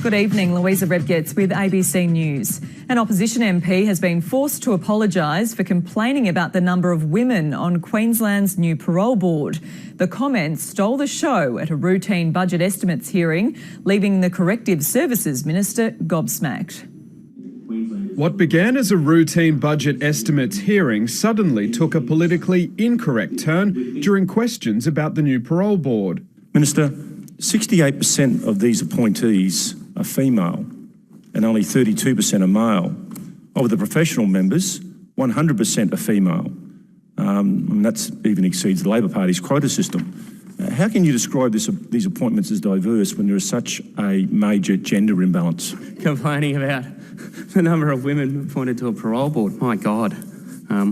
Good evening, Louisa Redgetts with ABC News. An opposition MP has been forced to apologise for complaining about the number of women on Queensland's new parole board. The comments stole the show at a routine budget estimates hearing, leaving the Corrective Services Minister gobsmacked. What began as a routine budget estimates hearing suddenly took a politically incorrect turn during questions about the new parole board. Minister, 68% of these appointees are female and only 32% are male. Of the professional members, 100% are female. And that even exceeds the Labor Party's quota system. How can you describe these appointments as diverse when there is such a major gender imbalance? Complaining about the number of women appointed to a parole board. My God,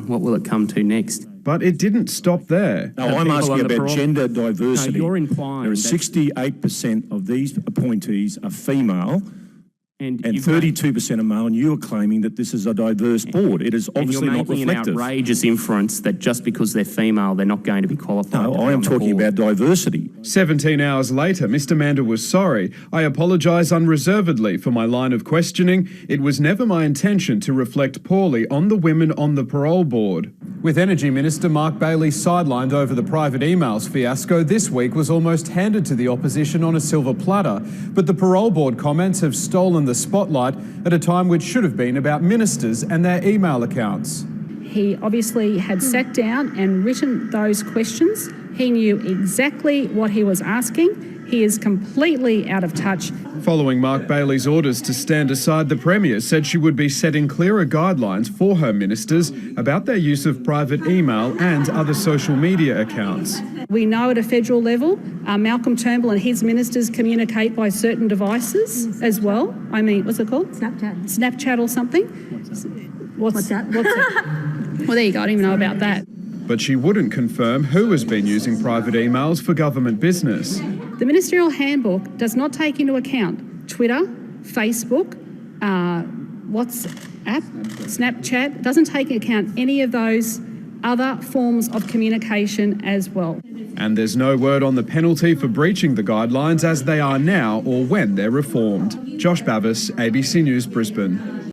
what will it come to next? But it didn't stop there. No, I'm asking about gender diversity. No, you're implying there are 68% of these appointees are female and 32% are male, and you are claiming that this is a diverse board. It is obviously not reflective. And you're making an outrageous inference that just because they're female, they're not going to be qualified. No, I am talking about diversity. 17 hours later, Mr Mander was sorry. I apologise unreservedly for my line of questioning. It was never my intention to reflect poorly on the women on the parole board. With Energy Minister Mark Bailey sidelined over the private emails fiasco, this week was almost handed to the opposition on a silver platter. But the parole board comments have stolen the spotlight at a time which should have been about ministers and their email accounts. He obviously had sat down and written those questions. He knew exactly what he was asking. He is completely out of touch. Following Mark Bailey's orders to stand aside, the Premier said she would be setting clearer guidelines for her ministers about their use of private email and other social media accounts. We know at a federal level, Malcolm Turnbull and his ministers communicate by certain devices as well. I mean, what's it called? Snapchat. Snapchat or something? What's that? Well, there you go. I don't even know about that. But she wouldn't confirm who has been using private emails for government business. The Ministerial Handbook does not take into account Twitter, Facebook, WhatsApp, Snapchat. It doesn't take into account any of those other forms of communication as well. And there's no word on the penalty for breaching the guidelines as they are now or when they're reformed. Josh Bavis, ABC News, Brisbane.